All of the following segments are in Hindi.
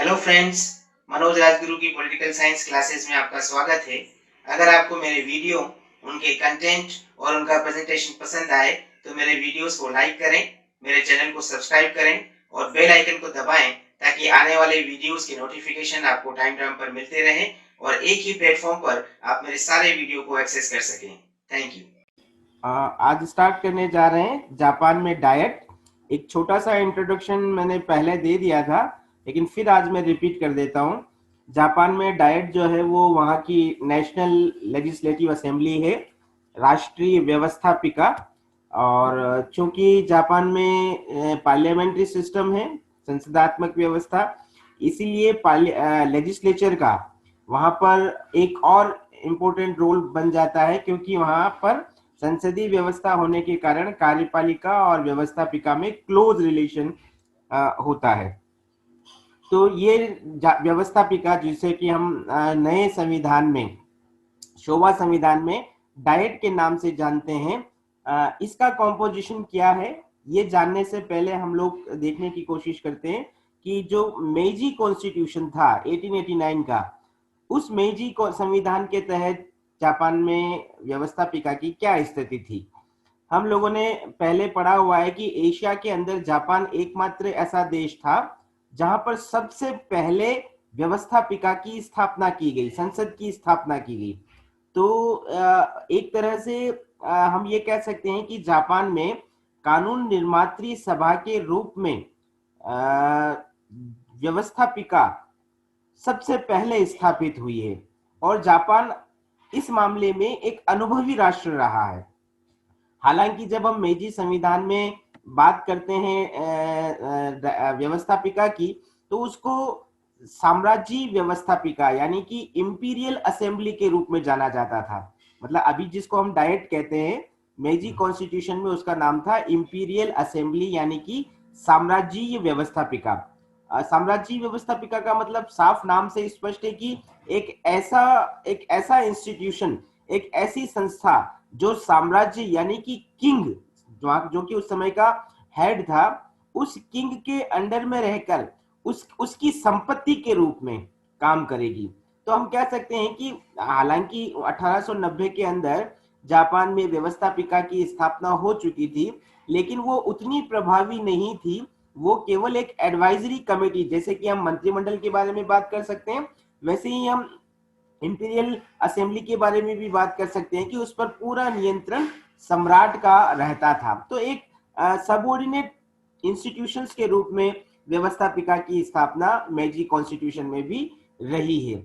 हेलो फ्रेंड्स, मनोज राजगुरु की पॉलिटिकल साइंस क्लासेस में आपका स्वागत है। अगर आपको मेरे वीडियो, उनके कंटेंट और उनका प्रेजेंटेशन पसंद आए तो मेरे वीडियोस को लाइक करें, मेरे चैनल को सब्सक्राइब करें और बेल आइकन को दबाएं ताकि आने वाले वीडियोस के नोटिफिकेशन आपको टाइम टाइम पर मिलते रहें और एक ही प्लेटफॉर्म पर आप मेरे सारे वीडियो को एक्सेस कर सकें। Thank you. आज स्टार्ट करने जा रहे हैं जापान में डाइट। एक छोटा सा इंट्रोडक्शन मैंने पहले दे दिया था, लेकिन फिर आज मैं रिपीट कर देता हूँ। जापान में डाइट जो है वो वहाँ की नेशनल लेजिस्लेटिव असेंबली है, राष्ट्रीय व्यवस्थापिका। और चूंकि जापान में पार्लियामेंट्री सिस्टम है, संसदात्मक व्यवस्था, इसीलिए लेजिस्लेचर का वहाँ पर एक और इम्पोर्टेंट रोल बन जाता है, क्योंकि वहाँ पर संसदीय व्यवस्था होने के कारण कार्यपालिका और व्यवस्थापिका में क्लोज रिलेशन होता है। तो ये व्यवस्थापिका, जिसे कि हम नए संविधान में, शोवा संविधान में डाइट के नाम से जानते हैं, इसका कॉम्पोजिशन क्या है ये जानने से पहले हम लोग देखने की कोशिश करते हैं कि जो मेजी कॉन्स्टिट्यूशन था 1889 का, उस मेजी संविधान के तहत जापान में व्यवस्थापिका की क्या स्थिति थी। हम लोगों ने पहले पढ़ा हुआ है कि एशिया के अंदर जापान एकमात्र ऐसा देश था जहां पर सबसे पहले व्यवस्थापिका की स्थापना की गई, संसद की स्थापना की गई। तो एक तरह से हम ये कह सकते हैं कि जापान में कानून निर्मात्री सभा के रूप में व्यवस्थापिका सबसे पहले स्थापित हुई है। और जापान इस मामले में एक अनुभवी राष्ट्र रहा है। हालांकि जब हम मेजी संविधान में बात करते हैं व्यवस्थापिका की, तो उसको साम्राज्य व्यवस्थापिका यानी कि इंपीरियल असेंबली के रूप में जाना जाता था। मतलब अभी जिसको हम डाइट कहते हैं, मेजी कॉन्स्टिट्यूशन में उसका नाम था इंपीरियल असेंबली यानी कि साम्राज्यीय व्यवस्थापिका। साम्राज्यीय व्यवस्थापिका का मतलब साफ नाम से स्पष्ट है कि एक ऐसा इंस्टीट्यूशन, एक ऐसी संस्था जो साम्राज्य यानी कि किंग, जो कि उस समय का हेड था, उस किंग के अंडर में रहकर उसकी संपत्ति के रूप में काम करेगी। तो हम कह सकते हैं कि हालांकि 1890 के अंदर जापान में व्यवस्थापिका की स्थापना हो चुकी थी, लेकिन वो उतनी प्रभावी नहीं थी। वो केवल एक एडवाइजरी कमेटी, जैसे कि हम मंत्रिमंडल के बारे में बात कर सकते हैं, वैसे ही हम इंपीरियल असेंबली के बारे में भी बात कर सकते हैं कि उस पर पूरा नियंत्रण सम्राट का रहता था। तो एक सबऑर्डिनेट इंस्टीट्यूशंस के रूप में व्यवस्थापिका की स्थापना मेजी कॉन्स्टिट्यूशन में भी रही है।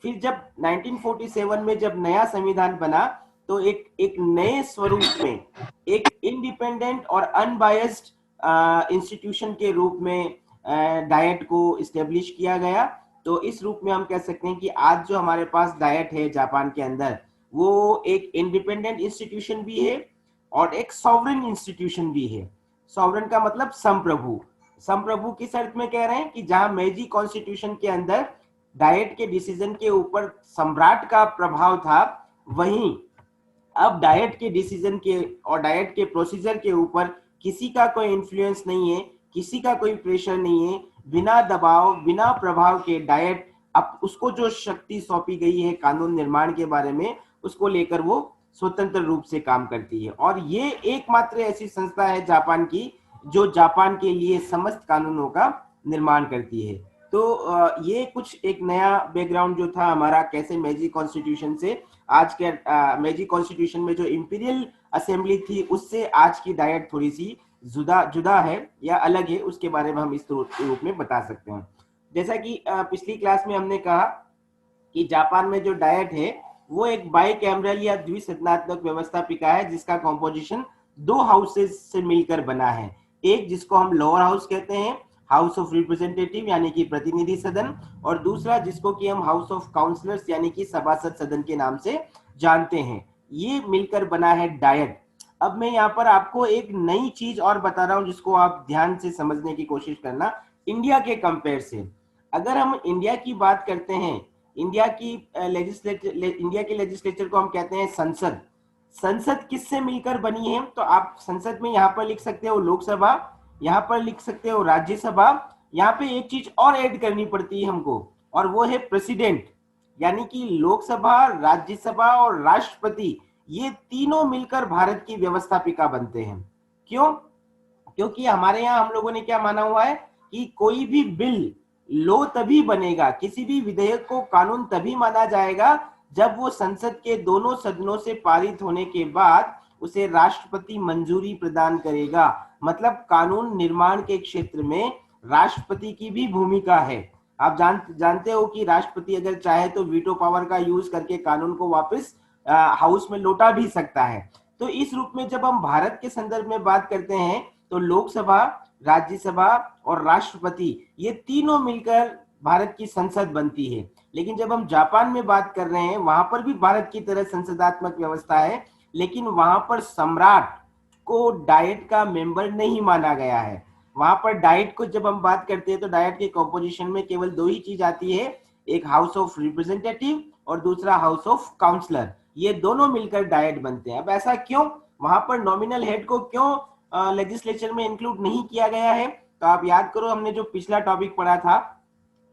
फिर जब 1947 में जब नया संविधान बना, तो एक नए स्वरूप में एक इंडिपेंडेंट और अनबायस्ड इंस्टीट्यूशन के रूप में डाइट को इस्टेब्लिश किया गया। तो इस रूप में हम कह सकते हैं कि आज जो हमारे पास डाइट है जापान के अंदर, वो एक इंडिपेंडेंट इंस्टीट्यूशन भी है और एक सॉवरेन इंस्टीट्यूशन भी है। सॉवरेन का मतलब संप्रभु। संप्रभु किस अर्थ में कह रहे हैं कि जहां मेजी कॉन्स्टिट्यूशन के अंदर डाइट के डिसीजन के ऊपर सम्राट का प्रभाव था, वहीं अब डाइट के डिसीजन के और डाइट के प्रोसीजर के ऊपर किसी का कोई इन्फ्लुएंस नहीं है, किसी का कोई प्रेशर नहीं है। बिना दबाव, बिना प्रभाव के डाइट अब उसको जो शक्ति सौंपी गई है कानून निर्माण के बारे में, उसको लेकर वो स्वतंत्र रूप से काम करती है। और ये एकमात्र ऐसी संस्था है जापान की जो जापान के लिए समस्त कानूनों का निर्माण करती है। तो ये कुछ एक नया बैकग्राउंड जो था हमारा, कैसे मेजी कॉन्स्टिट्यूशन से आज के मेजी कॉन्स्टिट्यूशन में जो इंपीरियल असेंबली थी उससे आज की डाइट थोड़ी सी जुदा जुदा है या अलग है, उसके बारे में हम इस रूप में बता सकते हैं। जैसा कि पिछली क्लास में हमने कहा कि जापान में जो डाइट है वो एक बाई कैमरल या द्विसदनात्मक व्यवस्थापिका है, जिसका कॉम्पोजिशन दो हाउसेस से मिलकर बना है। एक जिसको हम लोअर हाउस कहते हैं, हाउस ऑफ रिप्रेजेंटेटिव यानी कि प्रतिनिधि सदन, और दूसरा जिसको कि हम हाउस ऑफ काउंसलर्स यानी कि सभासद सदन के नाम से जानते हैं। ये मिलकर बना है डाइट। अब मैं यहाँ पर आपको एक नई चीज और बता रहा हूं जिसको आप ध्यान से समझने की कोशिश करना। इंडिया के कंपेयर से अगर हम इंडिया की बात करते हैं, इंडिया के लेजिस्लेचर को हम कहते हैं संसद। संसद किससे मिलकर बनी है? तो आप संसद में यहाँ पर लिख सकते हो लोकसभा, यहाँ पर लिख सकते हो राज्यसभा, यहाँ पे एक चीज और ऐड करनी पड़ती है हमको, और वो है प्रेसिडेंट, यानी कि लोकसभा, राज्यसभा और राष्ट्रपति, ये तीनों मिलकर भारत की व्यवस्थापिका बनते हैं। क्यों? क्योंकि हमारे यहाँ हम लोगों ने क्या माना हुआ है कि कोई भी बिल लो तभी बनेगा, किसी भी विधेयक को कानून तभी माना जाएगा जब वो संसद के दोनों सदनों से पारित होने के बाद उसे राष्ट्रपति मंजूरी प्रदान करेगा। मतलब कानून निर्माण के क्षेत्र में राष्ट्रपति की भी भूमिका है। आप जानते हो कि राष्ट्रपति अगर चाहे तो वीटो पावर का यूज करके कानून को वापस हाउस में लौटा भी सकता है। तो इस रूप में जब हम भारत के संदर्भ में बात करते हैं तो लोकसभा, राज्यसभा और राष्ट्रपति, ये तीनों मिलकर भारत की संसद बनती है। लेकिन जब हम जापान में बात कर रहे हैं, वहां पर भी भारत की तरह संसदात्मक व्यवस्था है, लेकिन वहां पर सम्राट को डाइट का मेंबर नहीं माना गया है। वहां पर डाइट को जब हम बात करते हैं तो डाइट के कॉम्पोजिशन में केवल दो ही चीज आती है, एक हाउस ऑफ रिप्रेजेंटेटिव और दूसरा हाउस ऑफ काउंसलर, ये दोनों मिलकर डाइट बनते हैं। अब ऐसा क्यों? वहां पर नॉमिनल हेड को क्यों लेजिस्लेचर में इंक्लूड नहीं किया गया है? तो आप याद करो, हमने जो पिछला टॉपिक पढ़ा था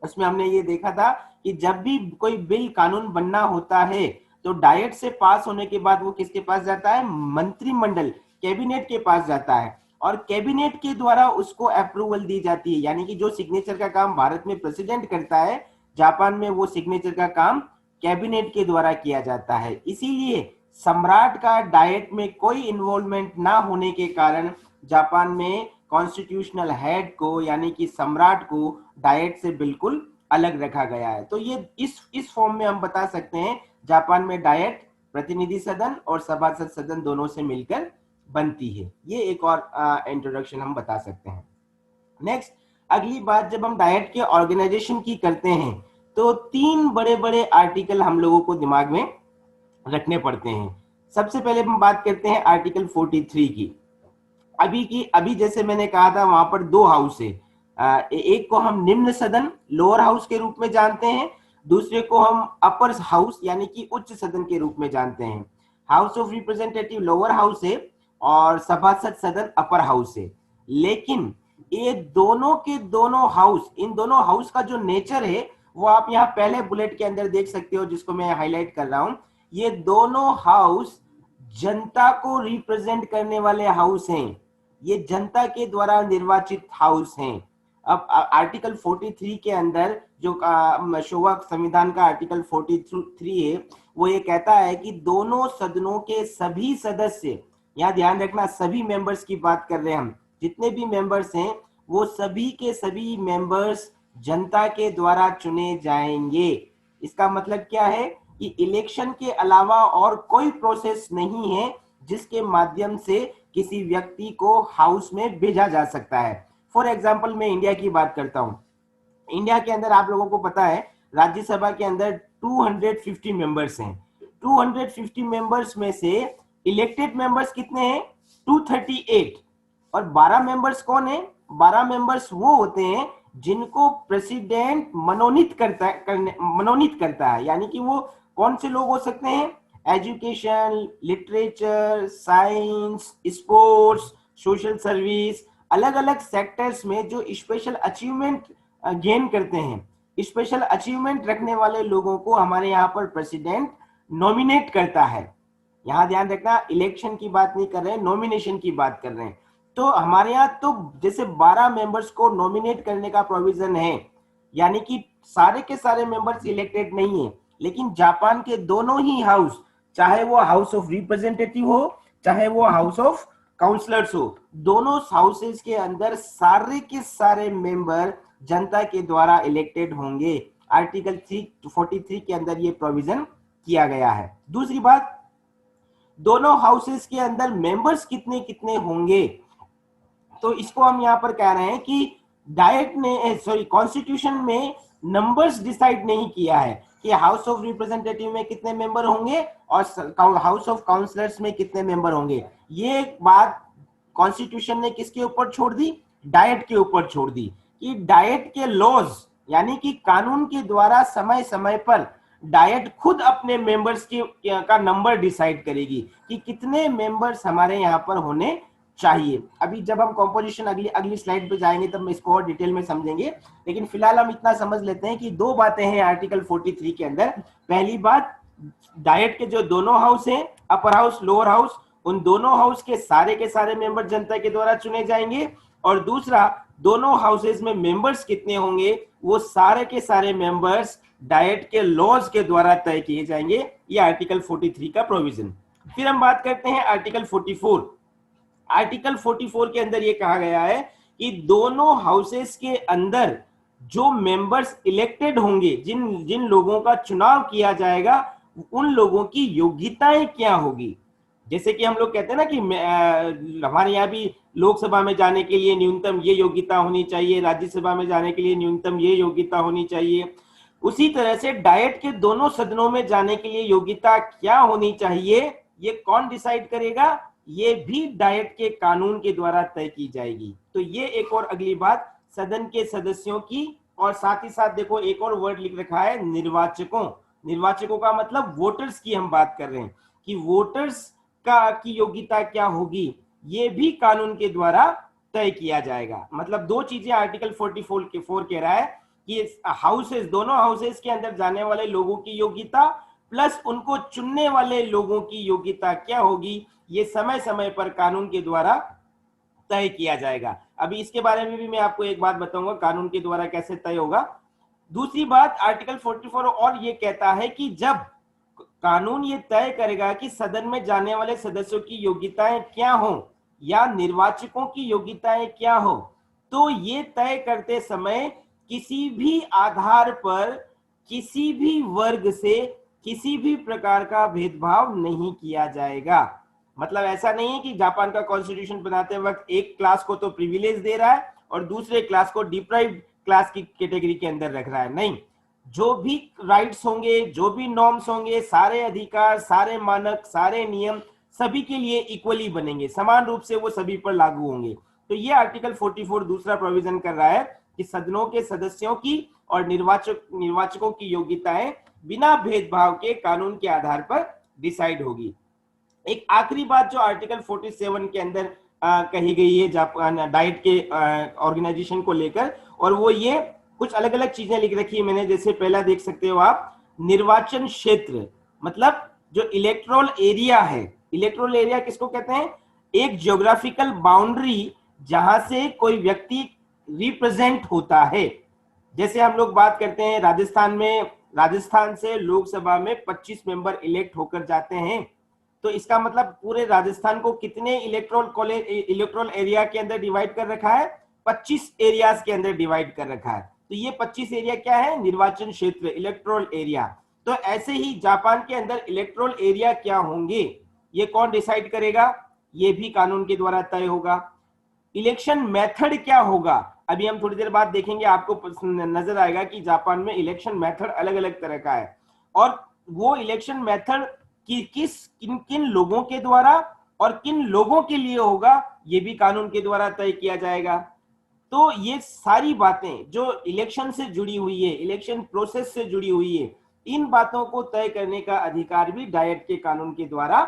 उसमें हमने ये देखा था कि जब भी कोई बिल कानून बनना होता है तो डाइट से पास होने के बाद वो किसके पास जाता है? मंत्रिमंडल, कैबिनेट के पास जाता है, और कैबिनेट के द्वारा उसको अप्रूवल दी जाती है। यानी कि जो सिग्नेचर का काम भारत में प्रेसिडेंट करता है, जापान में वो सिग्नेचर का काम कैबिनेट के द्वारा किया जाता है। इसीलिए सम्राट का डाइट में कोई इन्वॉल्वमेंट ना होने के कारण जापान में कॉन्स्टिट्यूशनल हेड को, यानी कि सम्राट को, डाइट से बिल्कुल अलग रखा गया है। तो ये इस फॉर्म में हम बता सकते हैं जापान में डाइट प्रतिनिधि सदन और सभासद सदन दोनों से मिलकर बनती है। ये एक और इंट्रोडक्शन हम बता सकते हैं। नेक्स्ट, अगली बात, जब हम डाइट के ऑर्गेनाइजेशन की करते हैं तो तीन बड़े बड़े आर्टिकल हम लोगों को दिमाग में रखने पड़ते हैं। सबसे पहले हम बात करते हैं आर्टिकल 43 की। अभी जैसे मैंने कहा था, वहां पर दो हाउस है। एक को हम निम्न सदन, लोअर हाउस के रूप में जानते हैं, दूसरे को हम अपर हाउस यानी कि उच्च सदन के रूप में जानते हैं। House of representative lower house है और सभासद सदन अपर हाउस है। लेकिन ये दोनों के दोनों हाउस, इन दोनों हाउस का जो नेचर है वो आप यहाँ पहले बुलेट के अंदर देख सकते हो, जिसको मैं हाईलाइट कर रहा हूं। ये दोनों हाउस जनता को रिप्रेजेंट करने वाले हाउस हैं, ये जनता के द्वारा निर्वाचित हाउस हैं। अब आर्टिकल 43 के अंदर जो शोवा संविधान का आर्टिकल 43 है, वो ये कहता है कि दोनों सदनों के सभी सदस्य, यहाँ ध्यान रखना सभी मेंबर्स की बात कर रहे हैं हम, जितने भी मेंबर्स हैं वो सभी के सभी मेंबर्स जनता के द्वारा चुने जाएंगे। इसका मतलब क्या है कि इलेक्शन के अलावा और कोई प्रोसेस नहीं है जिसके माध्यम से किसी व्यक्ति को हाउस में भेजा जा सकता है। फॉर एग्जाम्पल, मैं इंडिया की बात करता हूं। इंडिया के अंदर आप लोगों को पता है राज्यसभा के अंदर 250 मेंबर्स हैं। 250 मेंबर्स में से इलेक्टेड मेंबर्स कितने हैं? 238। और 12 मेंबर्स कौन है? 12 मेंबर्स वो होते हैं जिनको प्रेसिडेंट मनोनीत करता है। यानी कि वो कौन से लोग हो सकते हैं? Education, literature, science, sports, social service, अलग अलग सेक्टर्स में जो स्पेशल अचीवमेंट गेन करते हैं, स्पेशल अचीवमेंट रखने वाले लोगों को हमारे यहाँ पर प्रेसिडेंट नॉमिनेट करता है। यहाँ ध्यान रखना, इलेक्शन की बात नहीं कर रहे हैं, नॉमिनेशन की बात कर रहे हैं। तो हमारे यहाँ तो जैसे 12 मेंबर्स को नॉमिनेट करने का प्रोविजन है, यानी कि सारे के सारे मेंबर्स इलेक्टेड नहीं है। लेकिन जापान के दोनों ही हाउस, चाहे वो हाउस ऑफ रिप्रेजेंटेटिव हो चाहे वो हाउस ऑफ काउंसलर्स हो, दोनों हाउसेस के अंदर सारे के सारे मेंबर जनता के द्वारा इलेक्टेड होंगे। आर्टिकल 43 के अंदर ये प्रोविजन किया गया है। दूसरी बात, दोनों हाउसेस के अंदर मेंबर्स कितने कितने होंगे, तो इसको हम यहाँ पर कह रहे हैं कि डाइट ने, कॉन्स्टिट्यूशन में नंबर्स डिसाइड नहीं किया है कि हाउस ऑफ रिप्रेजेंटेटिव में कितने मेंबर होंगे और हाउस ऑफ काउंसलर्स में कितने मेंबर होंगे। ये बात कॉन्स्टिट्यूशन ने किसके ऊपर छोड़ दी? डाइट के ऊपर छोड़ दी कि डाइट के लॉज, यानी कि कानून के द्वारा समय समय पर डाइट खुद अपने मेंबर्स का नंबर डिसाइड करेगी कि कितने मेंबर्स हमारे यहाँ पर होने चाहिए। अभी जब हम कॉम्पोजिशन अगली अगली स्लाइड पे जाएंगे तब इसको और डिटेल में समझेंगे, लेकिन फिलहाल हम इतना समझ लेते हैं कि दो बातें हैं आर्टिकल 43 के अंदर। पहली बात, डाइट के जो दोनों हाउस हैं, अपर हाउस लोअर हाउस, उन दोनों हाउस के सारे मेंबर जनता के द्वारा चुने जाएंगे। और दूसरा, दोनों हाउसेस में मेंबर्स कितने होंगे वो सारे के सारे मेंबर्स डाइट के लॉज के द्वारा तय किए जाएंगे। ये आर्टिकल 43 का प्रोविजन। फिर हम बात करते हैं आर्टिकल 44। आर्टिकल 44 के अंदर ये कहा गया है कि दोनों हाउसेस के अंदर जो मेंबर्स इलेक्टेड होंगे, जिन जिन लोगों का चुनाव किया जाएगा, उन लोगों की योग्यताएं क्या होगी। जैसे कि हम लोग कहते हैं ना कि हमारे यहाँ भी लोकसभा में जाने के लिए न्यूनतम ये योग्यता होनी चाहिए, राज्यसभा में जाने के लिए न्यूनतम ये योग्यता होनी चाहिए। उसी तरह से डाइट के दोनों सदनों में जाने के लिए योग्यता क्या होनी चाहिए, ये कौन डिसाइड करेगा, ये भी डाइट के कानून के द्वारा तय की जाएगी। तो ये एक और अगली बात सदन के सदस्यों की। और साथ ही साथ देखो एक और वर्ड लिख रखा है, निर्वाचकों। निर्वाचकों का मतलब वोटर्स की हम बात कर रहे हैं कि वोटर्स का की योग्यता क्या होगी, ये भी कानून के द्वारा तय किया जाएगा। मतलब दो चीजें आर्टिकल 44 के 4 कह रहा है कि हाउसेस, दोनों हाउसेस के अंदर जाने वाले लोगों की योग्यता प्लस उनको चुनने वाले लोगों की योग्यता क्या होगी, ये समय समय पर कानून के द्वारा तय किया जाएगा। अभी इसके बारे में भी मैं आपको एक बात बताऊंगा, कानून के द्वारा कैसे तय होगा। दूसरी बात, आर्टिकल 44 और ये कहता है कि जब कानून ये तय करेगा कि सदन में जाने वाले सदस्यों की योग्यताएं क्या हो या निर्वाचकों की योग्यताएं क्या हो, तो ये तय करते समय किसी भी आधार पर किसी भी वर्ग से किसी भी प्रकार का भेदभाव नहीं किया जाएगा। मतलब ऐसा नहीं है कि जापान का कॉन्स्टिट्यूशन बनाते वक्त एक क्लास को तो प्रिविलेज दे रहा है और दूसरे क्लास को डिप्राइव्ड क्लास की कैटेगरी के अंदर रख रहा है। नहीं, जो भी राइट्स होंगे, जो भी नॉर्म्स होंगे, सारे अधिकार, सारे मानक, सारे नियम सभी के लिए इक्वली बनेंगे, समान रूप से वो सभी पर लागू होंगे। तो ये आर्टिकल 44 दूसरा प्रोविजन कर रहा है कि सदनों के सदस्यों की और निर्वाचकों की योग्यताएं बिना भेदभाव के कानून के आधार पर डिसाइड होगी। एक आखिरी बात जो आर्टिकल 47 के अंदर कही गई है जापान डाइट के ऑर्गेनाइजेशन को लेकर, और वो ये कुछ अलग अलग चीजें लिख रखी है मैंने। जैसे पहला देख सकते हो आप, निर्वाचन क्षेत्र, मतलब जो इलेक्ट्रोल एरिया है। इलेक्ट्रोल एरिया किसको कहते हैं? एक ज्योग्राफिकल बाउंड्री जहां से कोई व्यक्ति रिप्रेजेंट होता है। जैसे हम लोग बात करते हैं राजस्थान से लोकसभा में 25 मेंबर इलेक्ट होकर जाते हैं, तो इसका मतलब पूरे राजस्थान को कितने इलेक्ट्रोल एरिया के अंदर डिवाइड कर रखा है? 25 एरियाज के अंदर डिवाइड कर रखा है। तो ये 25 एरिया क्या है? निर्वाचन क्षेत्र, इलेक्ट्रोल एरिया। तो ऐसे ही जापान के अंदर इलेक्ट्रोल एरिया क्या होंगे, ये कौन डिसाइड करेगा? ये भी कानून के द्वारा तय होगा। इलेक्शन मेथड क्या होगा, अभी हम थोड़ी देर बाद देखेंगे, आपको नजर आएगा कि जापान में इलेक्शन मेथड अलग अलग तरह का है, और वो इलेक्शन मेथड किन किन लोगों के द्वारा और किन लोगों के लिए होगा, ये भी कानून के द्वारा तय किया जाएगा। तो ये सारी बातें जो इलेक्शन से जुड़ी हुई है, इलेक्शन प्रोसेस से जुड़ी हुई है, इन बातों को तय करने का अधिकार भी डाइट के कानून के द्वारा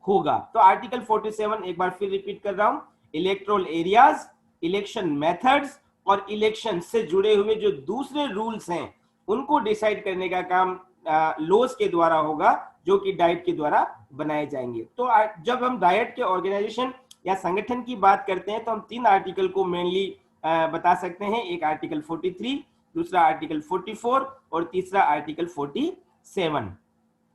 होगा। तो आर्टिकल 47 एक बार फिर रिपीट कर रहा हूं, इलेक्ट्रोल एरियाज, इलेक्शन मेथड्स और इलेक्शन से जुड़े हुए जो दूसरे रूल्स हैं उनको डिसाइड करने का काम लॉज के द्वारा होगा, जो कि डाइट के द्वारा बनाए जाएंगे। तो जब हम डाइट के ऑर्गेनाइजेशन या संगठन की बात करते हैं तो हम 3 आर्टिकल को मेनली बता सकते हैं। एक आर्टिकल 43, दूसरा आर्टिकल 44 और तीसरा आर्टिकल 47।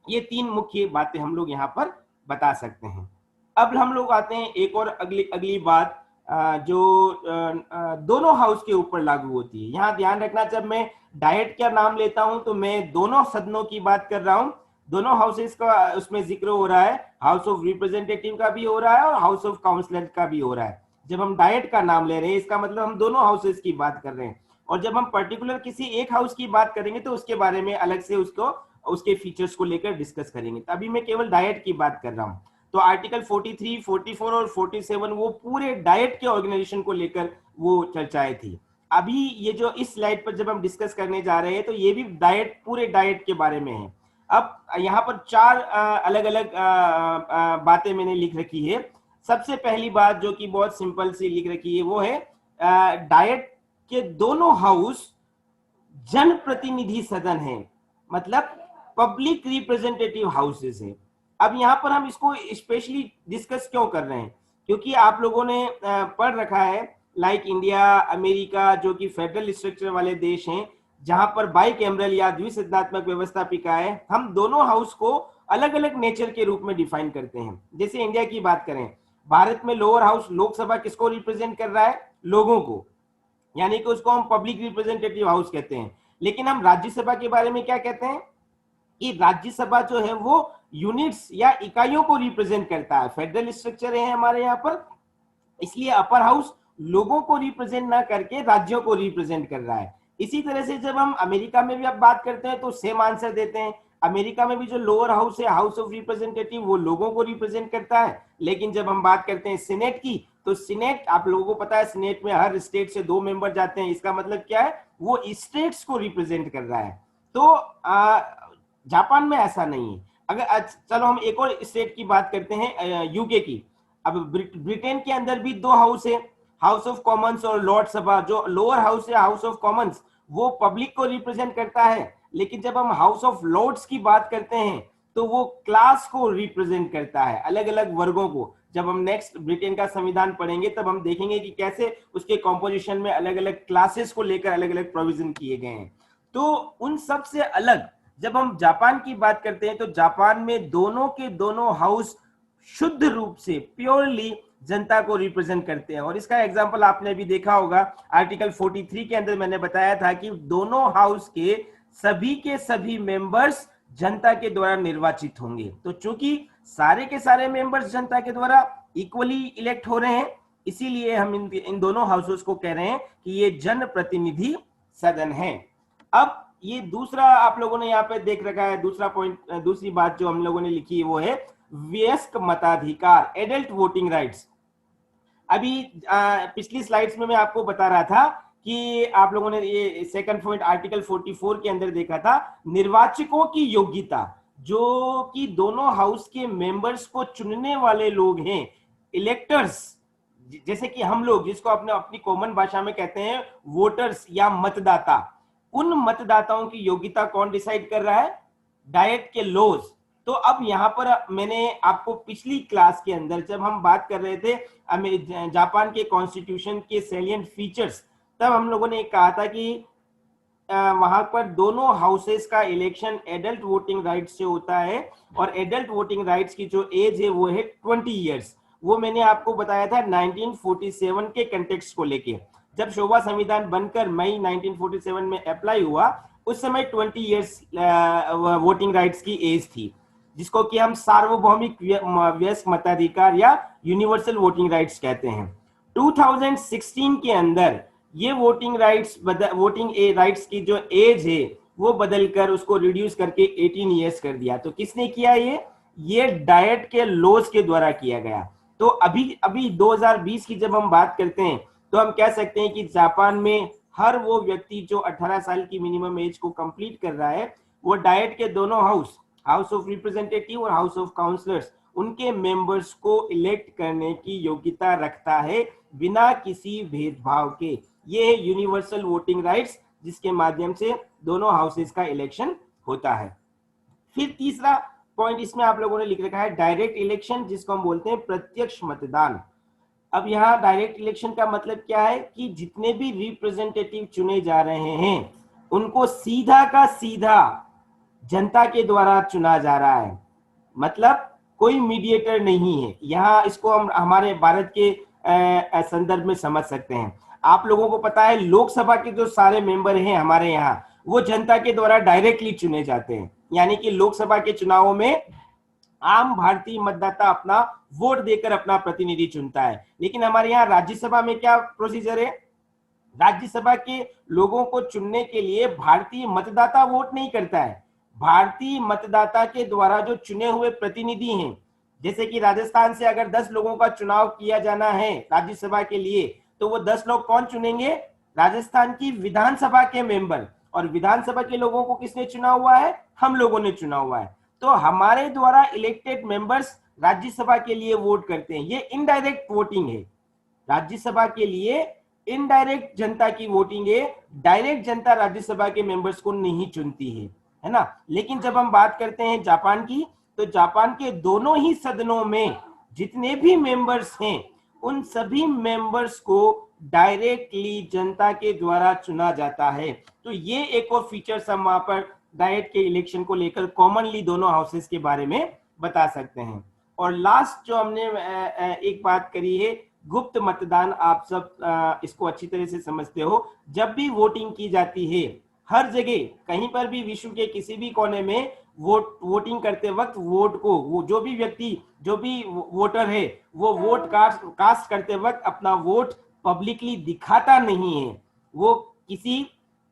ये 3 मुख्य बातें हम लोग यहाँ पर बता सकते हैं। अब हम लोग आते हैं एक और अगली बात जो दोनों हाउस के ऊपर लागू होती है। यहाँ ध्यान रखना, जब मैं डाइट का नाम लेता हूं तो मैं दोनों सदनों की बात कर रहा हूं, दोनों हाउसेस का उसमें जिक्र हो रहा है, हाउस ऑफ रिप्रेजेंटेटिव का भी हो रहा है और हाउस ऑफ काउंसिलर का भी हो रहा है। जब हम डाइट का नाम ले रहे हैं इसका मतलब हम दोनों हाउसेस की बात कर रहे हैं, और जब हम पर्टिकुलर किसी एक हाउस की बात करेंगे तो उसके बारे में अलग से उसके फीचर्स को लेकर डिस्कस करेंगे। तो अभी मैं केवल डाइट की बात कर रहा हूं। तो आर्टिकल 43, 44 और 47 वो पूरे डाइट के ऑर्गेनाइजेशन को लेकर वो चर्चाएं थी। अभी ये जो इस स्लाइड पर जब हम डिस्कस करने जा रहे हैं तो ये भी पूरे डाइट के बारे में है। अब यहाँ पर 4 अलग अलग बातें मैंने लिख रखी है। सबसे पहली बात जो कि बहुत सिंपल सी लिख रखी है वो है डायट के दोनों हाउस जनप्रतिनिधि सदन है, मतलब पब्लिक रिप्रेजेंटेटिव हाउसेस है। अब यहां पर हम इसको स्पेशली डिस्कस क्यों कर रहे हैं, क्योंकि आप लोगों ने पढ़ रखा है लाइक इंडिया, अमेरिका जो कि फेडरल स्ट्रक्चर वाले देश हैं, जहां पर बाइकैमरल या द्विसदनात्मक व्यवस्थापिका है, हम दोनों हाउस को अलग अलग नेचर के रूप में डिफाइन करते हैं। जैसे इंडिया की बात करें, भारत में लोअर हाउस लोकसभा किसको रिप्रेजेंट कर रहा है? लोगों को, यानी कि उसको हम पब्लिक रिप्रेजेंटेटिव हाउस कहते हैं। लेकिन हम राज्यसभा के बारे में क्या कहते हैं कि राज्यसभा जो है वो यूनिट्स या इकाइयों को रिप्रेजेंट करता है। फेडरल स्ट्रक्चर है हमारे यहाँ पर, इसलिए अपर हाउस लोगों को रिप्रेजेंट ना करके राज्यों को रिप्रेजेंट कर रहा है। इसी तरह से जब हम अमेरिका में भी अब बात करते हैं तो सेम आंसर देते हैं। अमेरिका में भी जो लोअर हाउस है, हाउस ऑफ रिप्रेजेंटेटिव, वो लोगों को रिप्रेजेंट करता है। लेकिन जब हम बात करते हैं सीनेट की, तो सीनेट, आप लोगों को पता है, सीनेट में हर स्टेट से 2 मेंबर जाते हैं। इसका मतलब क्या है? वो स्टेट्स को रिप्रेजेंट कर रहा है। तो जापान में ऐसा नहीं है। अगर चलो हम एक और स्टेट की बात करते हैं, यूके की। अब ब्रिटेन के अंदर भी 2 हाउस है, हाउस ऑफ कॉमन्स और लॉर्ड सभा। जो लोअर हाउस है, हाउस ऑफ कॉमन्स, वो पब्लिक को रिप्रेजेंट करता है। लेकिन जब हम हाउस ऑफ लॉर्ड्स की बात करते हैं तो वो क्लास को रिप्रेजेंट करता है, अलग अलग वर्गों को। जब हम नेक्स्ट ब्रिटेन का संविधान पढ़ेंगे तब हम देखेंगे कि कैसे उसके कॉम्पोजिशन में अलग अलग क्लासेस को लेकर अलग अलग प्रोविजन किए गए हैं। तो उन सब से अलग जब हम जापान की बात करते हैं तो जापान में दोनों के दोनों हाउस शुद्ध रूप से प्योरली जनता को रिप्रेजेंट करते हैं। और इसका एग्जांपल आपने भी देखा होगा, आर्टिकल 43 के अंदर मैंने बताया था कि दोनों हाउस के सभी मेंबर्स जनता के द्वारा निर्वाचित होंगे। तो चूंकि सारे के सारे मेंबर्स जनता के द्वारा इक्वली इलेक्ट हो रहे हैं, इसीलिए हम इन दोनों हाउसेस को कह रहे हैं कि ये जनप्रतिनिधि सदन है। अब ये दूसरा आप लोगों ने यहाँ पे देख रखा है, दूसरा पॉइंट, दूसरी बात जो हम लोगों ने लिखी है वो है वयस्क मताधिकार, एडल्ट वोटिंग राइट्स। अभी पिछली स्लाइड्स में मैं आपको बता रहा था कि आप लोगों ने ये सेकंड पॉइंट आर्टिकल 44 के अंदर देखा था, निर्वाचकों की योग्यता, जो कि दोनों हाउस के मेंबर्स को चुनने वाले लोग हैं, इलेक्टर्स, जैसे कि हम लोग जिसको अपनी कॉमन भाषा में कहते हैं वोटर्स या मतदाता। उन मतदाताओं की योग्यता कौन डिसाइड कर रहा है? डायट के लॉज। तो अब यहां पर मैंने आपको पिछली क्लास के अंदर जब हम बात कर रहे थे जापान के कॉन्स्टिट्यूशन के सैलिएंट फीचर्स, तब हम लोगों ने कहा था कि वहां पर दोनों हाउसेस का इलेक्शन एडल्ट वोटिंग राइट्स से होता है, और एडल्ट वोटिंग राइट्स की जो एज है वो है 20 ईयर्स। वो मैंने आपको बताया था 1947 के कंटेक्स्ट को लेके। जब शोभा संविधान बनकर मई 1947 में अप्लाई हुआ, उस समय 20 ईयर्स वोटिंग राइट्स की एज थी, जिसको कि हम सार्वभौमिक वयस्क मताधिकार या यूनिवर्सल वोटिंग राइट्स कहते हैं। 2016 के अंदर ये वोटिंग राइट्स की जो एज है वो बदलकर उसको रिड्यूस करके 18 ईयर्स कर दिया। तो किसने किया ये डायट के लॉज के द्वारा किया गया। तो अभी 2020 की जब हम बात करते हैं तो हम कह सकते हैं कि जापान में हर वो व्यक्ति जो 18 साल की मिनिमम एज को कंप्लीट कर रहा है, वो डायट के दोनों हाउस ऑफ रिप्रेजेंटेटिव और हाउस ऑफ काउंसलर्स, उनके मेंबर्स को इलेक्ट करने की योग्यता रखता है बिना किसी भेदभाव के। ये है यूनिवर्सल वोटिंग राइट्स, जिसके माध्यम से दोनों हाउसेस का इलेक्शन होता है। फिर तीसरा पॉइंट इसमें आप लोगों ने लिख रखा है डायरेक्ट इलेक्शन, जिसको हम बोलते हैं प्रत्यक्ष मतदान। अब यहाँ डायरेक्ट इलेक्शन का मतलब क्या है कि जितने भी रिप्रेजेंटेटिव चुने जा रहे हैं उनको सीधा का सीधा जनता के द्वारा चुना जा रहा है, मतलब कोई मीडिएटर नहीं है। यहाँ इसको हम हमारे भारत के संदर्भ में समझ सकते हैं। आप लोगों को पता है लोकसभा के जो सारे मेंबर हैं हमारे यहाँ, वो जनता के द्वारा डायरेक्टली चुने जाते हैं। यानी कि लोकसभा के चुनावों में आम भारतीय मतदाता अपना वोट देकर अपना प्रतिनिधि चुनता है। लेकिन हमारे यहाँ राज्यसभा में क्या प्रोसीजर है? राज्यसभा के लोगों को चुनने के लिए भारतीय मतदाता वोट नहीं करता है, भारतीय मतदाता के द्वारा जो चुने हुए प्रतिनिधि हैं, जैसे कि राजस्थान से अगर 10 लोगों का चुनाव किया जाना है राज्यसभा के लिए, तो वो 10 लोग कौन चुनेंगे? राजस्थान की विधानसभा के मेंबर। और विधानसभा के लोगों को किसने चुना हुआ है? हम लोगों ने चुना हुआ है। तो हमारे द्वारा इलेक्टेड मेंबर्स राज्यसभा के लिए वोट करते हैं। ये इनडायरेक्ट वोटिंग है। राज्यसभा के लिए इनडायरेक्ट जनता की वोटिंग है, डायरेक्ट जनता राज्यसभा के मेंबर्स को नहीं चुनती है ना। लेकिन जब हम बात करते हैं जापान की, तो जापान के दोनों ही सदनों में जितने भी मेंबर्स हैं उन सभी मेंबर्स को डायरेक्टली जनता के द्वारा चुना जाता है। तो ये एक और फीचर्स हम वहां पर डायरेक्ट के इलेक्शन को लेकर कॉमनली दोनों हाउसेस के बारे में बता सकते हैं। और लास्ट जो हमने एक बात करी है, गुप्त मतदान। आप सब इसको अच्छी तरह से समझते हो। जब भी वोटिंग की जाती है, हर जगह कहीं पर भी विश्व के किसी भी कोने में वोटिंग करते वक्त वोट को, वो जो भी व्यक्ति, जो भी वोटर है, वो वोट कास्ट करते वक्त अपना वोट पब्लिकली दिखाता नहीं है। वो किसी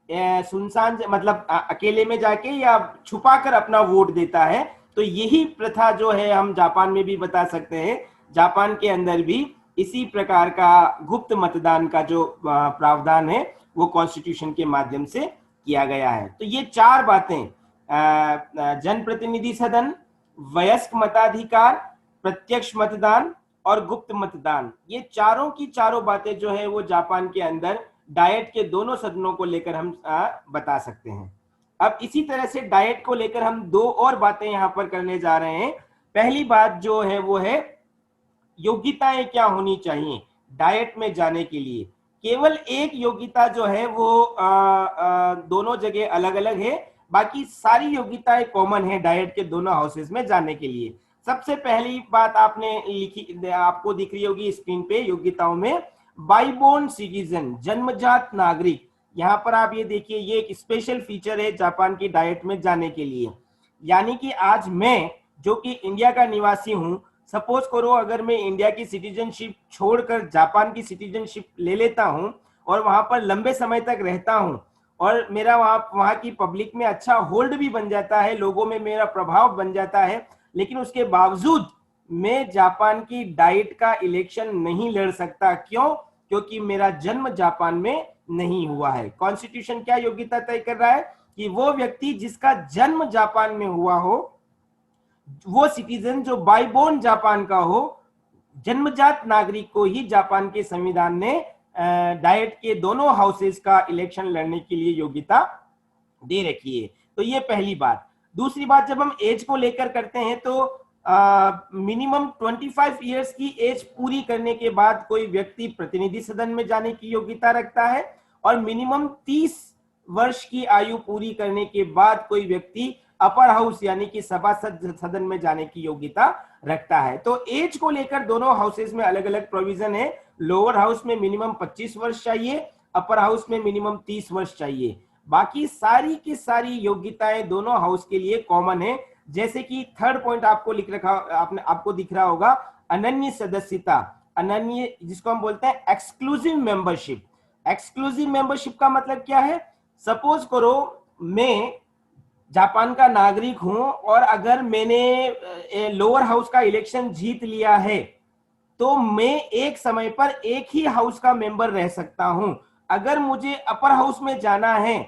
सुनसान, मतलब अकेले में जाके या छुपाकर अपना वोट देता है। तो यही प्रथा जो है हम जापान में भी बता सकते हैं। जापान के अंदर भी इसी प्रकार का गुप्त मतदान का जो प्रावधान है वो कॉन्स्टिट्यूशन के माध्यम से किया गया है। तो ये चार बातें, जनप्रतिनिधि सदन, वयस्क मताधिकार, प्रत्यक्ष मतदान और गुप्त मतदान, ये चारों की चारों बातें जो है वो जापान के अंदर डायट के दोनों सदनों को लेकर हम बता सकते हैं। अब इसी तरह से डायट को लेकर हम दो और बातें यहां पर करने जा रहे हैं। पहली बात जो है वो है योग्यताएं क्या होनी चाहिए डायट में जाने के लिए। केवल एक योग्यता जो है वो दोनों जगह अलग अलग है, बाकी सारी योग्यताएं कॉमन है डायट के दोनों हाउसेस में जाने के लिए। सबसे पहली बात आपने लिखी, आपको दिख रही होगी स्क्रीन पे योग्यताओं में, बाईबोर्न सिटीजन, जन्मजात नागरिक। यहाँ पर आप ये देखिए, ये एक स्पेशल फीचर है जापान की डायट में जाने के लिए। यानी कि आज मैं जो कि इंडिया का निवासी हूं, सपोज करो अगर मैं इंडिया की सिटीजनशिप छोड़कर जापान की सिटीजनशिप ले लेता हूं और वहां पर लंबे समय तक रहता हूं और मेरा वहां की पब्लिक में अच्छा होल्ड भी बन जाता है, लोगों में मेरा प्रभाव बन जाता है, लेकिन उसके बावजूद मैं जापान की डाइट का इलेक्शन नहीं लड़ सकता। क्यों? क्योंकि मेरा जन्म जापान में नहीं हुआ है। कॉन्स्टिट्यूशन क्या योग्यता तय कर रहा है कि वो व्यक्ति जिसका जन्म जापान में हुआ हो, वो सिटीजन जो बाईबोर्न जापान का हो, जन्मजात नागरिक को ही जापान के संविधान ने डायट के दोनों हाउसेस का इलेक्शन लड़ने के लिए योग्यता दे रखी है। तो ये पहली बात। दूसरी बात, जब हम एज को लेकर करते हैं तो मिनिमम 25 इयर्स की एज पूरी करने के बाद कोई व्यक्ति प्रतिनिधि सदन में जाने की योग्यता रखता है और मिनिमम 30 वर्ष की आयु पूरी करने के बाद कोई व्यक्ति अपर हाउस यानी कि सभासद सदन में जाने की योग्यता रखता है। तो एज को लेकर दोनों हाउसेस में अलग अलग प्रोविजन है। लोअर हाउस में मिनिमम 25 वर्ष चाहिए, अपर हाउस में मिनिमम 30 वर्ष चाहिए। बाकी सारी की सारी योग्यताएं दोनों हाउस के लिए कॉमन है। जैसे कि थर्ड पॉइंट आपको लिख रखा, आपको दिख रहा होगा, अनन्य सदस्यता, अनन्य जिसको हम बोलते हैं एक्सक्लूसिव मेंबरशिप। एक्सक्लूसिव मेंबरशिप का मतलब क्या है? सपोज करो मैं जापान का नागरिक हूं और अगर मैंने लोअर हाउस का इलेक्शन जीत लिया है तो मैं एक समय पर एक ही हाउस का मेंबर रह सकता हूं। अगर मुझे अपर हाउस में जाना है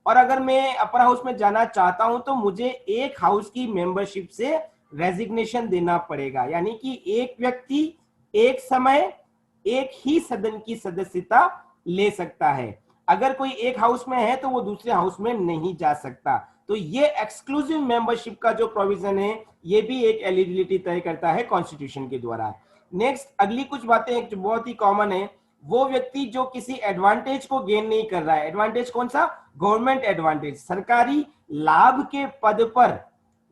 और अगर मैं अपर हाउस में जाना चाहता हूं तो मुझे एक हाउस की मेंबरशिप से रेजिग्नेशन देना पड़ेगा। यानी कि एक व्यक्ति एक समय एक ही सदन की सदस्यता ले सकता है। अगर कोई एक हाउस में है तो वो दूसरे हाउस में नहीं जा सकता। तो ये एक्सक्लूसिव मेंबरशिप का जो प्रोविजन है ये भी एक एलिजिबिलिटी तय करता है कॉन्स्टिट्यूशन के द्वारा। नेक्स्ट, अगली कुछ बातें जो बहुत ही कॉमन है, वो व्यक्ति जो किसी एडवांटेज को गेन नहीं कर रहा है। एडवांटेज कौन सा? गवर्नमेंट एडवांटेज, सरकारी लाभ के पद पर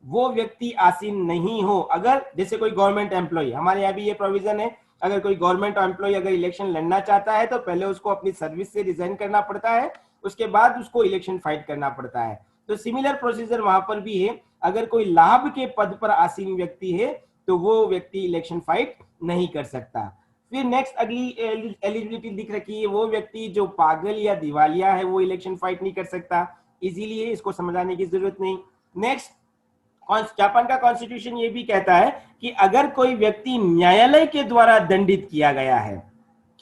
वो व्यक्ति आसीन नहीं हो। अगर जैसे कोई गवर्नमेंट एम्प्लॉय, हमारे यहाँ भी ये प्रोविजन है, अगर कोई गवर्नमेंट एम्प्लॉय अगर इलेक्शन लड़ना चाहता है तो पहले उसको अपनी सर्विस से रिजाइन करना पड़ता है, उसके बाद उसको इलेक्शन फाइट करना पड़ता है। तो सिमिलर प्रोसीजर वहां पर भी है। अगर कोई लाभ के पद पर आसीन व्यक्ति है तो वो व्यक्ति इलेक्शन फाइट नहीं कर सकता। फिर नेक्स्ट अगली एलिजिबिलिटी दिख रखी है, वो व्यक्ति जो पागल या दिवालिया है वो इलेक्शन फाइट नहीं कर सकता। इजीली है, इसको समझाने की जरूरत नहीं। नेक्स्ट, जापान का कॉन्स्टिट्यूशन ये भी कहता है कि अगर कोई व्यक्ति न्यायालय के द्वारा दंडित किया गया है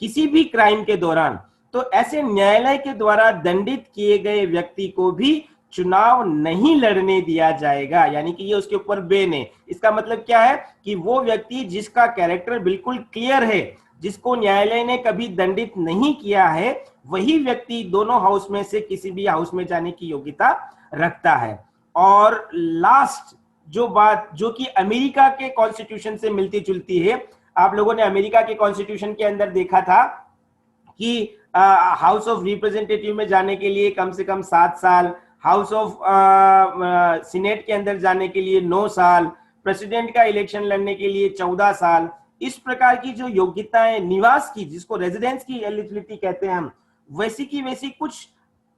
किसी भी क्राइम के दौरान, तो ऐसे न्यायालय के द्वारा दंडित किए गए व्यक्ति को भी चुनाव नहीं लड़ने दिया जाएगा, यानी कि ये उसके ऊपर बैन है। इसका मतलब क्या है कि वो व्यक्ति जिसका कैरेक्टर बिल्कुल क्लियर है, जिसको न्यायालय ने कभी दंडित नहीं किया है, वही व्यक्ति दोनों हाउस में से किसी भी हाउस में जाने की योग्यता रखता है। और लास्ट जो बात, जो कि अमेरिका के कॉन्स्टिट्यूशन से मिलती जुलती है, आप लोगों ने अमेरिका के कॉन्स्टिट्यूशन के अंदर देखा था कि हाउस ऑफ रिप्रेजेंटेटिव में जाने के लिए कम से कम 7 साल, हाउस ऑफ सीनेट के अंदर जाने के लिए 9 साल, प्रेसिडेंट का इलेक्शन लड़ने के लिए 14 साल। इस प्रकार की जो योग्यताएं निवास की, जिसको रेजिडेंस की एलिजिबिलिटी कहते हैं हम, वैसी की वैसी कुछ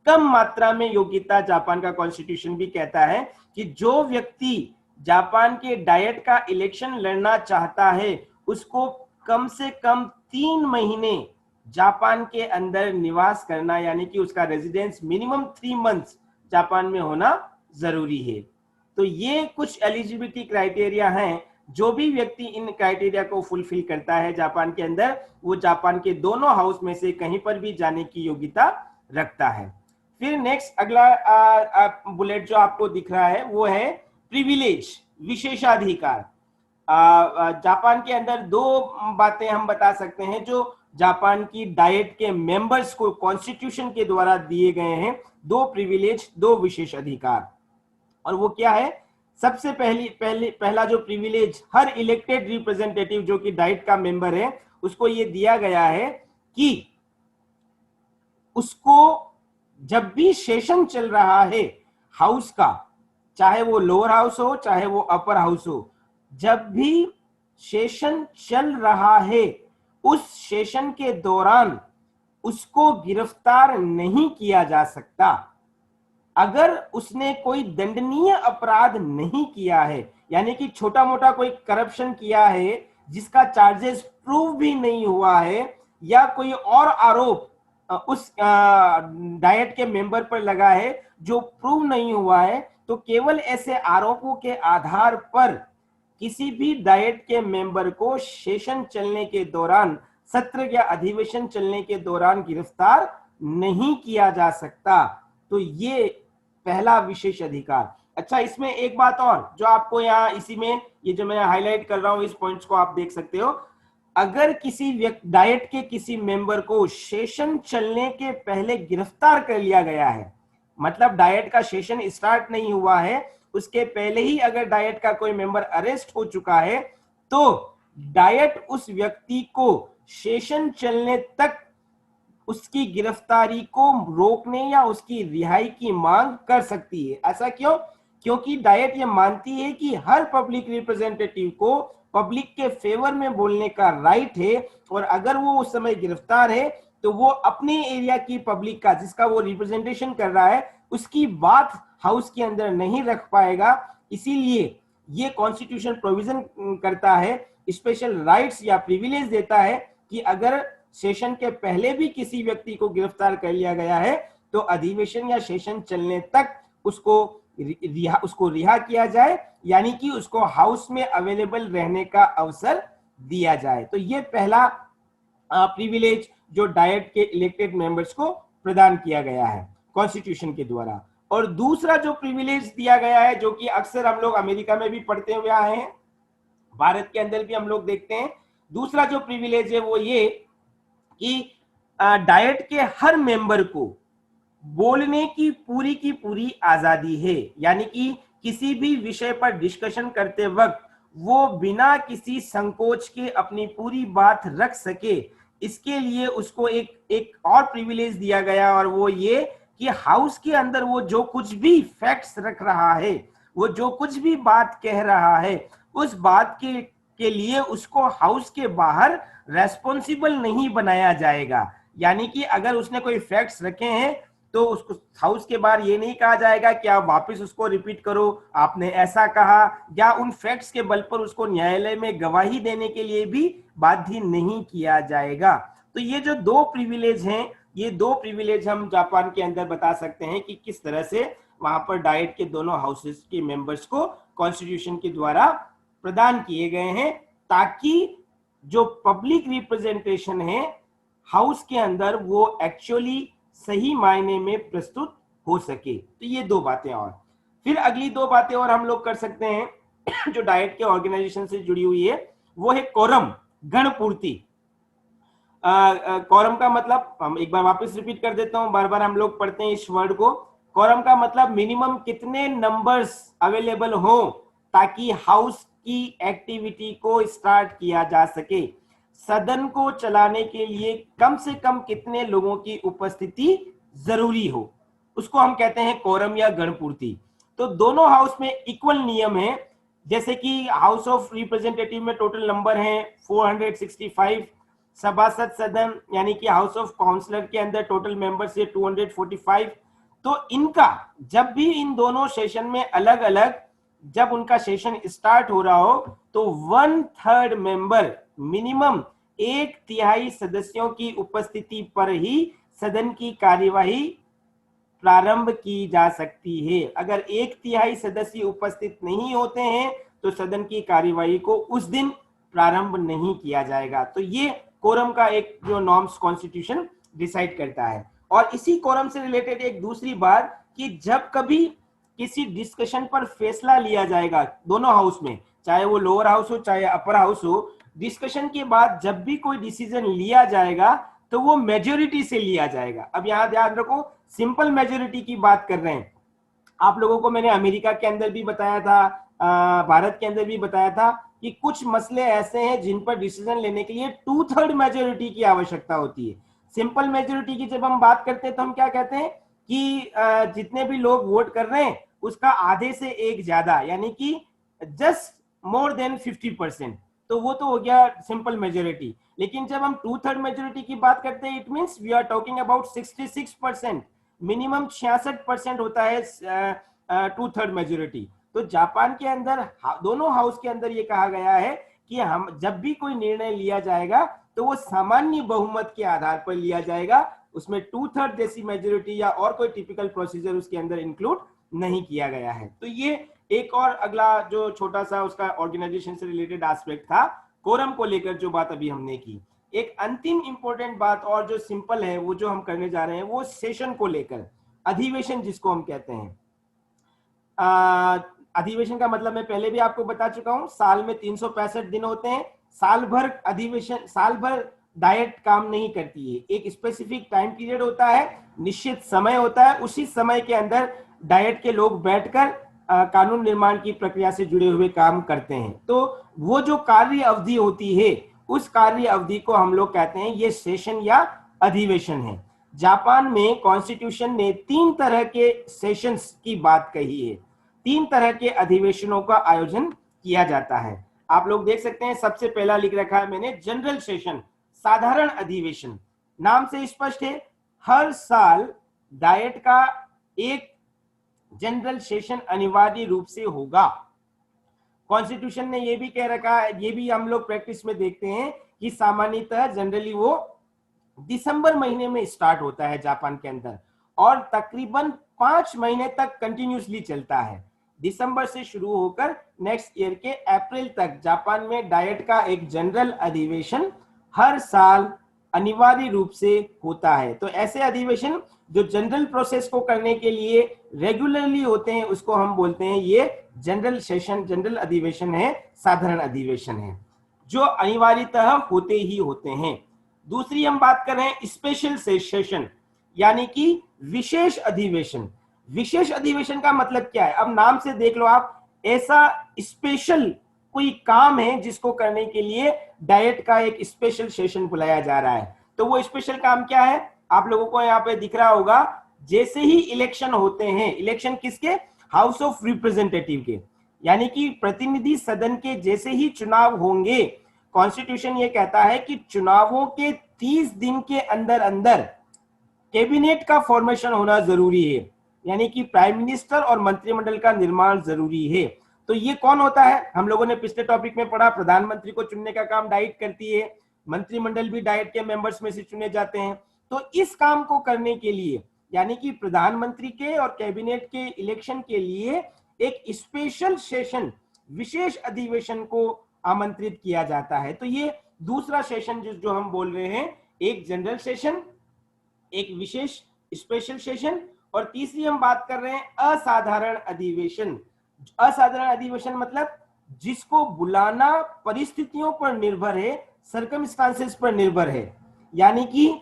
कम मात्रा में योग्यता जापान का कॉन्स्टिट्यूशन भी कहता है कि जो व्यक्ति जापान के डायट का इलेक्शन लड़ना चाहता है उसको कम से कम 3 महीने जापान के अंदर निवास करना, यानी कि उसका रेजिडेंस मिनिमम 3 मंथ्स जापान में होना जरूरी है। तो ये कुछ एलिजिबिलिटी क्राइटेरिया हैं, जो भी व्यक्ति इन क्राइटेरिया को फुलफिल करता है जापान के अंदर, वो जापान के दोनों हाउस में से कहीं पर भी जाने की योग्यता रखता है। फिर नेक्स्ट अगला बुलेट जो आपको दिख रहा है वो है प्रिविलेज, विशेषाधिकार। जापान के अंदर 2 बातें हम बता सकते हैं जो जापान की डाइट के मेंबर्स को कॉन्स्टिट्यूशन के द्वारा दिए गए हैं, 2 प्रिविलेज, 2 विशेष अधिकार। और वो क्या है? सबसे पहला जो प्रिविलेज हर इलेक्टेड रिप्रेजेंटेटिव जो कि डाइट का मेंबर है उसको ये दिया गया है कि उसको जब भी सेशन चल रहा है हाउस का, चाहे वो लोअर हाउस हो चाहे वो अपर हाउस हो, जब भी सेशन चल रहा है उस सेशन के दौरान उसको गिरफ्तार नहीं किया जा सकता अगर उसने कोई दंडनीय अपराध नहीं किया है, यानी कि छोटा मोटा कोई करप्शन किया है जिसका चार्जेस प्रूव भी नहीं हुआ है, या कोई और आरोप उस डाइट के मेंबर पर लगा है जो प्रूव नहीं हुआ है, तो केवल ऐसे आरोपों के आधार पर किसी भी डाइट के मेंबर को सेशन चलने के दौरान, सत्र या अधिवेशन चलने के दौरान गिरफ्तार नहीं किया जा सकता। तो ये पहला विशेष अधिकार। अच्छा, इसमें एक बात और जो आपको यहाँ इसी में ये जो मैं हाईलाइट कर रहा हूं, इस पॉइंट्स को आप देख सकते हो। अगर किसी डाइट के किसी मेंबर को सेशन चलने के पहले गिरफ्तार कर लिया गया है, मतलब डाइट का सेशन स्टार्ट नहीं हुआ है, उसके पहले ही अगर डाइट का कोई मेंबर अरेस्ट हो चुका है, तो डाइट उस व्यक्ति को सेशन चलने तक उसकी गिरफ्तारी को रोकने या उसकी रिहाई की मांग कर सकती है। ऐसा क्यों? क्योंकि डाइट ये मानती है कि हर पब्लिक रिप्रेजेंटेटिव को पब्लिक के फेवर में बोलने का राइट है, और अगर वो उस समय गिरफ्तार है तो वो अपने एरिया की पब्लिक का, जिसका वो रिप्रेजेंटेशन कर रहा है, उसकी बात हाउस के अंदर नहीं रख पाएगा। इसीलिए ये कॉन्स्टिट्यूशन प्रोविजन करता है, स्पेशल राइट्स या प्रिविलेज देता है कि अगर सेशन के पहले भी किसी व्यक्ति को गिरफ्तार कर लिया गया है तो अधिवेशन या सेशन चलने तक उसको रिहा किया जाए, यानी कि उसको हाउस में अवेलेबल रहने का अवसर दिया जाए। तो ये पहला प्रिविलेज जो डाइट के इलेक्टेड मेंबर्स को प्रदान किया गया है कॉन्स्टिट्यूशन के द्वारा। और दूसरा जो प्रिविलेज दिया गया है, जो कि अक्सर हम लोग अमेरिका में भी पढ़ते हुए आए हैं, भारत के अंदर भी हम लोग देखते हैं, दूसरा जो प्रिविलेज है वो ये कि डाइट के हर मेंबर को बोलने की पूरी आजादी है, यानी कि किसी भी विषय पर डिस्कशन करते वक्त वो बिना किसी संकोच के अपनी पूरी बात रख सके। इसके लिए उसको एक और प्रिविलेज दिया गया, और वो ये कि हाउस के अंदर वो जो कुछ भी फैक्ट्स रख रहा है, वो जो कुछ भी बात कह रहा है, उस बात के लिए उसको हाउस के बाहर रेस्पॉन्सिबल नहीं बनाया जाएगा। यानी कि अगर उसने कोई फैक्ट्स रखे हैं तो उसको हाउस के बाहर ये नहीं कहा जाएगा कि आप वापस उसको रिपीट करो, आपने ऐसा कहा, या उन फैक्ट्स के बल पर उसको न्यायालय में गवाही देने के लिए भी बाध्य नहीं किया जाएगा। तो ये जो 2 प्रिविलेज हैं, ये 2 प्रिविलेज हम जापान के अंदर बता सकते हैं कि किस तरह से वहां पर डाइट के दोनों हाउसेस के मेंबर्स को कॉन्स्टिट्यूशन के द्वारा प्रदान किए गए हैं, ताकि जो पब्लिक रिप्रेजेंटेशन है हाउस के अंदर वो एक्चुअली सही मायने में प्रस्तुत हो सके। तो ये दो बातें। और फिर अगली दो बातें और हम लोग कर सकते हैं जो डाइट के ऑर्गेनाइजेशन से जुड़ी हुई है, वो है कोरम, गण पूर्ति। कोरम का मतलब, हम एक बार वापस रिपीट कर देता हूं, बार बार हम लोग पढ़ते हैं इस वर्ड को। कोरम का मतलब मिनिमम कितने नंबर्स अवेलेबल हो ताकि हाउस की एक्टिविटी को स्टार्ट किया जा सके। सदन को चलाने के लिए कम से कम कितने लोगों की उपस्थिति जरूरी हो, उसको हम कहते हैं कोरम या गणपूर्ति। तो दोनों हाउस में इक्वल नियम है। जैसे कि हाउस ऑफ रिप्रेजेंटेटिव में टोटल नंबर है 465, सभासद सदन यानी कि हाउस ऑफ काउंसलर के अंदर टोटल मेंबर्स है 245। तो इनका जब भी इन दोनों सेशन में अलग अलग जब उनका सेशन स्टार्ट हो रहा हो तो 1/3 मेंबर, मिनिमम 1/3 सदस्यों की उपस्थिति पर ही सदन की कार्यवाही प्रारंभ की जा सकती है। अगर 1/3 सदस्य उपस्थित नहीं होते हैं तो सदन की कार्यवाही को उस दिन प्रारंभ नहीं किया जाएगा। तो ये कोरम का एक जो नॉर्म्स कॉन्स्टिट्यूशन डिसाइड करता है। और इसी कोरम से रिलेटेड एक दूसरी बात कि जब कभी किसी डिस्कशन पर फैसला लिया जाएगा दोनों हाउस में, चाहे वो लोअर हाउस हो चाहे अपर हाउस हो, डिस्कशन के बाद जब भी कोई डिसीजन लिया जाएगा तो वो मेजोरिटी से लिया जाएगा। अब यहां ध्यान रखो, सिंपल मेजोरिटी की बात कर रहे हैं। आप लोगों को मैंने अमेरिका के अंदर भी बताया था, भारत के अंदर भी बताया था कि कुछ मसले ऐसे हैं जिन पर डिसीजन लेने के लिए 2/3 मेजोरिटी की आवश्यकता होती है। सिंपल मेजोरिटी की जब हम बात करते हैं तो हम क्या कहते हैं कि जितने भी लोग वोट कर रहे हैं उसका आधे से एक ज्यादा, यानी कि जस्ट मोर देन 50%, तो वो तो हो गया सिंपल मेजोरिटी। लेकिन जब हम 2/3 मेजोरिटी की बात करते हैं, it means we are talking about 66%, minimum 66% होता है 2/3 मेजोरिटी। तो जापान के अंदर दोनों हाउस के अंदर ये कहा गया है कि हम जब भी कोई निर्णय लिया जाएगा तो वो सामान्य बहुमत के आधार पर लिया जाएगा, उसमें 2/3 जैसी मेजोरिटी या और कोई टिपिकल प्रोसीजर उसके अंदर इंक्लूड नहीं किया गया है। तो ये एक और अगला जो छोटा सा उसका ऑर्गेनाइजेशन से रिलेटेड एस्पेक्ट था कोरम को लेकर जो बात अभी हमने की। एक अंतिम इंपॉर्टेंट बात और जो सिंपल है वो जो हम करने जा रहे हैं वो सेशन को लेकर, अधिवेशन जिसको हम कहते हैं। अधिवेशन का मतलब मैं पहले भी आपको बता चुका हूं, साल में 365 दिन होते हैं। साल भर अधिवेशन, साल भर डायट काम नहीं करती है, एक स्पेसिफिक टाइम पीरियड होता है, निश्चित समय होता है, उसी समय के अंदर डायट के लोग बैठकर कानून निर्माण की प्रक्रिया से जुड़े हुए काम करते हैं। तो वो जो कार्य अवधि होती है उस कार्य अवधि को हम लोग कहते हैं ये सेशन या अधिवेशन है। जापान में कॉन्स्टिट्यूशन ने 3 तरह के सेशंस की बात कही है, 3 तरह के अधिवेशनों का आयोजन किया जाता है। आप लोग देख सकते हैं सबसे पहला लिख रखा है मैंने जनरल सेशन, साधारण अधिवेशन। नाम से स्पष्ट है, हर साल डायट का एक जनरल सेशन अनिवार्य रूप से होगा। कॉन्स्टिट्यूशन ने यह भी कह रखा है, ये भी हम लोग प्रैक्टिस में देखते हैं कि सामान्यतः जनरली वो दिसंबर महीने में स्टार्ट होता है जापान के अंदर और तकरीबन 5 महीने तक कंटिन्यूसली चलता है। दिसंबर से शुरू होकर नेक्स्ट ईयर के अप्रैल तक जापान में डायट का एक जनरल अधिवेशन हर साल अनिवार्य रूप से होता है। तो ऐसे अधिवेशन जो जनरल प्रोसेस को करने के लिए रेगुलरली होते हैं उसको हम बोलते हैं ये जनरल सेशन, जनरल अधिवेशन है, साधारण अधिवेशन है, जो अनिवार्यतः होते ही होते हैं। दूसरी हम बात कर रहे हैं स्पेशल सेशन, यानी कि विशेष अधिवेशन। विशेष अधिवेशन का मतलब क्या है? अब नाम से देख लो आप, ऐसा स्पेशल कोई काम है जिसको करने के लिए डायट का एक स्पेशल सेशन बुलाया जा रहा है। तो वो स्पेशल काम क्या है? आप लोगों को यहाँ पे दिख रहा होगा, जैसे ही इलेक्शन होते हैं, इलेक्शन किसके? हाउस ऑफ रिप्रेजेंटेटिव के, यानी कि प्रतिनिधि सदन के जैसे ही चुनाव होंगे, कॉन्स्टिट्यूशन ये कहता है कि चुनावों के 30 दिन के अंदर अंदर कैबिनेट का फॉर्मेशन होना जरूरी है, यानी कि प्राइम मिनिस्टर और मंत्रिमंडल का निर्माण जरूरी है। तो ये कौन होता है? हम लोगों ने पिछले टॉपिक में पढ़ा, प्रधानमंत्री को चुनने का काम डाइट करती है, मंत्रिमंडल भी डाइट के मेंबर्स में से चुने जाते हैं। तो इस काम को करने के लिए, यानी कि प्रधानमंत्री के और कैबिनेट के इलेक्शन के लिए एक स्पेशल सेशन, विशेष अधिवेशन को आमंत्रित किया जाता है। तो ये दूसरा सेशन जो हम बोल रहे हैं, एक जनरल सेशन, एक विशेष स्पेशल सेशन और तीसरी हम बात कर रहे हैं असाधारण अधिवेशन। असाधारण अधिवेशन मतलब जिसको बुलाना परिस्थितियों पर निर्भर है, सर्कमस्टांसेस पर निर्भर है, यानी कि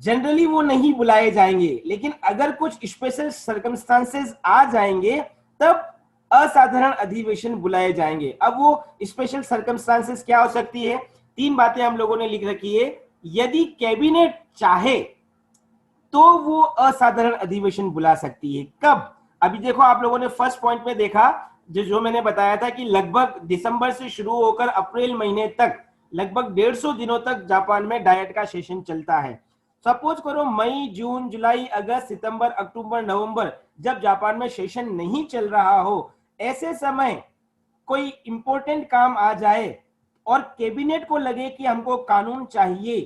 जनरली वो नहीं बुलाए जाएंगे, लेकिन अगर कुछ स्पेशल सर्कमस्टांसेस आ जाएंगे तब असाधारण अधिवेशन बुलाए जाएंगे। अब वो स्पेशल सर्कमस्टांसेस क्या हो सकती है? 3 बातें हम लोगों ने लिख रखी है। यदि कैबिनेट चाहे तो वो असाधारण अधिवेशन बुला सकती है। कब? अभी देखो, आप लोगों ने फर्स्ट पॉइंट में देखा, जो मैंने बताया था कि लगभग दिसंबर से शुरू होकर अप्रैल महीने तक लगभग 150 दिनों तक जापान में डाइट का सेशन चलता है। सपोज करो मई, जून, जुलाई, अगस्त, सितंबर, अक्टूबर, नवंबर जब जापान में सेशन नहीं चल रहा हो, ऐसे समय कोई इंपॉर्टेंट काम आ जाए और कैबिनेट को लगे कि हमको कानून चाहिए,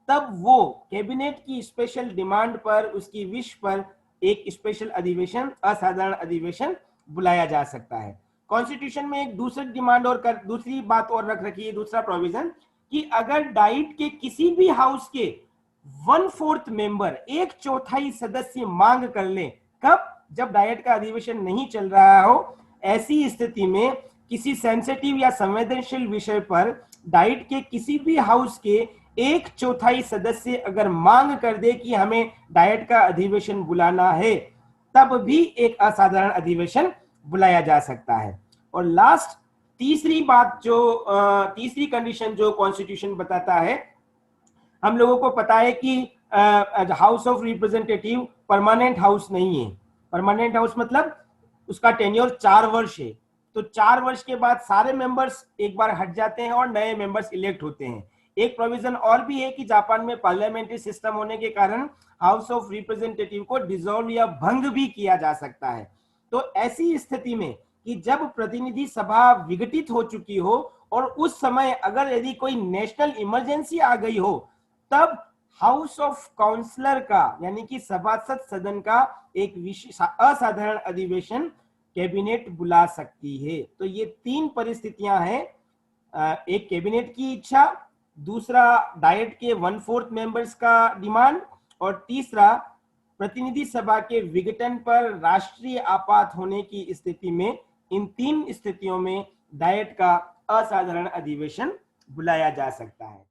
तब वो कैबिनेट की स्पेशल डिमांड पर, उसकी विश पर एक स्पेशल अधिवेशन, असाधारण अधिवेशन बुलाया जा सकता है। कॉन्स्टिट्यूशन में एक दूसरी डिमांड और दूसरी बात और रख रखी है, दूसरा प्रोविजन, कि अगर डाइट के किसी भी हाउस के 1/4 मेंबर, 1/4 सदस्य मांग कर ले, कब? जब डाइट का अधिवेशन नहीं चल रहा हो। ऐसी स्थिति में किसी सेंसिटिव या संवेदनशील विषय पर डाइट के किसी भी हाउस के 1/4 सदस्य अगर मांग कर दे कि हमें डाइट का अधिवेशन बुलाना है, तब भी एक असाधारण अधिवेशन बुलाया जा सकता है। और लास्ट तीसरी बात, जो तीसरी कंडीशन जो कॉन्स्टिट्यूशन बताता है, हम लोगों को पता है कि house of representative permanent house नहीं है। परमानेंट हाउस मतलब उसका टेन्योर 4 वर्ष है, तो 4 वर्ष के बाद सारे मेंबर्स एक बार हट जाते हैं और नए मेंबर्स इलेक्ट होते हैं। एक प्रोविजन और भी है कि जापान में पार्लियामेंट्री सिस्टम होने के कारण हाउस ऑफ रिप्रेजेंटेटिव को डिसॉल्व या भंग भी किया जा सकता है। तो ऐसी स्थिति में कि जब प्रतिनिधि सभा विघटित हो चुकी हो और उस समय अगर यदि कोई नेशनल इमरजेंसी आ गई हो, तब हाउस ऑफ काउंसलर का, यानी कि सभासद सदन का एक असाधारण अधिवेशन कैबिनेट बुला सकती है। तो ये 3 परिस्थितियां हैं, एक कैबिनेट की इच्छा, दूसरा डाइट के 1/4 मेंबर्स का डिमांड, और तीसरा प्रतिनिधि सभा के विघटन पर राष्ट्रीय आपात होने की स्थिति में। इन 3 स्थितियों में डाइट का असाधारण अधिवेशन बुलाया जा सकता है।